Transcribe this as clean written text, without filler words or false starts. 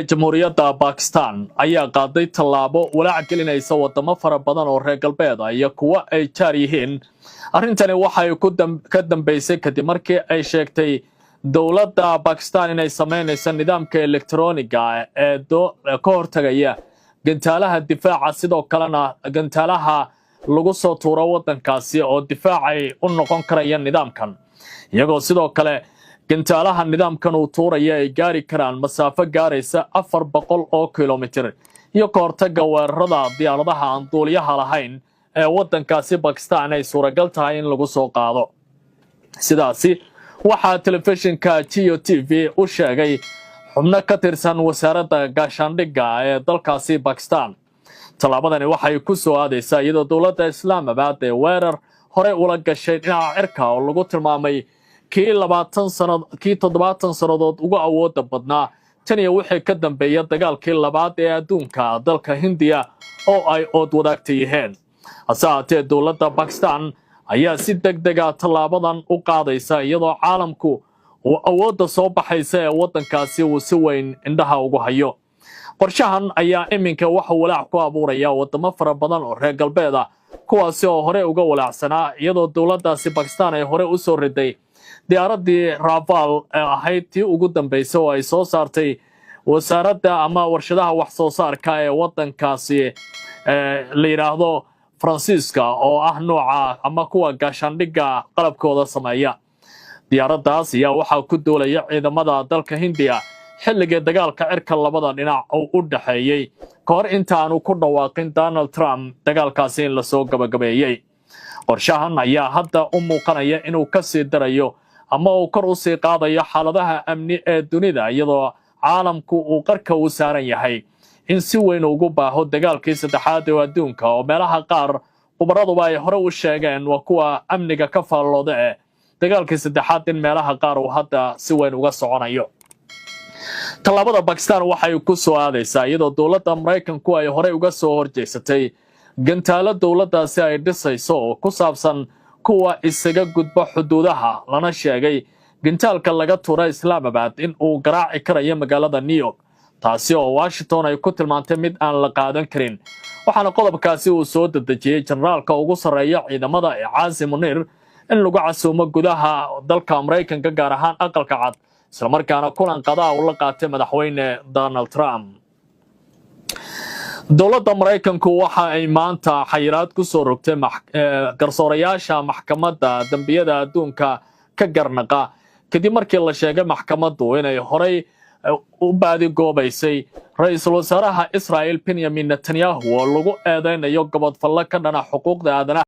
jamhuuriyadda Pakistan ayaa qaaday tallaabo walaac gelinaysa wadamo fara badan oo reer galbeed ah iyo kuwa ay jaar yihiin. Arrintani waxay ka dambeysay kadib markii ay sheegtay dowladda Pakistan inay sameynayso nidaamka elektarooniga ee ka hortagaya gantaalaha difaaca sidoo kalena gantaalaha lagu soo tuuro wadankaasi oo difaacay u noqon karaya nidaamkan iyagoo sidoo kale gantaalaha nidaamkan uu tuuraya ay gaari karaan masaafo gaaraysa 400 oo kilomitir iyo ka hortagga weerarada diyaaradaha aan duuliyaha lahayn ee wadankaasi Pakistan ay suuragal tahay in lagu soo qaado. sidaasi waxaa telefishinka Jio TV u sheegay xubno ka tirsan wasaaradda gaashaandhigga ee dalkaasi Pakistan. Tallaabadani waxay ku soo aadaysaa iyadoo dowladda Islaamabad ee weerar hore ula gashay dhinaca cirka oo lagu tilmaamay kii 70 sanadood ugu awoodda badnaa tan iyo wixii ka dambeeyay dagaalkii labaad ee adduunka dalka Hindiya oo ay ood wadaagta yihiin. hase haatee dowladda Pakistan ayaa si degdeg ah tallaabadan u qaadaysa iyadoo caalamku uu awoodda soo baxaysa ee wadankaasi uu si weyn indhaha ugu hayo. qorshahan ayaa iminka waxa walaac ku abuuraya wadamo fara badan oo reer galbeed ah kuwaasi oo hore uga walaacsanaa iyadoo dowladdaasi Pakistan ay hore u soo riday diyaaradii Rafale ee ahayd tii ugu dambeysay oo ay soo saartay wasaaradda ama warshadaha wax soo saarka ee wadankaasi la yiraahdo Faransiiska oo ah nooca ama kuwa gaashaandhigga qalabkooda sameeya. diyaaraddaas ayaa waxaa ku doolaya ciidamada dalka Hindiya xilligii dagaalka cirka labada dhinac oo u dhaxeeyay ka hor inta aanu ku dhawaaqin Donald Trump dagaalkaasi in la soo gabagabeeyay. qorshahan ayaa hadda u muuqanaya inuu ka sii darayo ama uu kor u sii qaadayo xaaladaha amni ee dunida iyadoo caalamku uu qarka u saaran yahay in si weyn ugu baaho dagaalkii saddexaad ee adduunka oo meelaha qaar khubaraduba ay hore u sheegeen waa kuwa amniga ka faallooda ee dagaalkii saddexaad in meelaha qaar uu hadda si weyn uga soconayo. tallaabada Pakistan waxay ku soo aadaysaa iyadoo dowladda Mareykanku ay hore uga soo horjeesatay gantaalo dowladdaasi ay dhisayso oo ku saabsan kuwa isaga gudba xuduudaha lana sheegay gantaalka laga tuuray Islaamabad in uu garaaci karayo magaalada New York taasi oo Washington ay ku tilmaantay mid aan la qaadan karin. waxaana qodobkaasi uu soo dedejiyay generaalka ugu sareeya ciidamada ee Qaasim Munir in lagu casuumo gudaha dalka Mareykanka gaar ahaan aqalka cad isla markaana kulan qadaa uu la qaatay madaxweyne Donald Trump. dowladda Mareykanku waxa ay maanta xayiraad ku soo rogtay garsoorayaasha maxkamadda dambiyada adduunka ka garnaqa kadib markii la sheegay maxkamaddu inay horey u baadi goobaysay ra'iisul wasaaraha Israel Benjamin Netanyahu oo lagu eedeynayo gobodfallo ka dhana xuquuqda aadanaha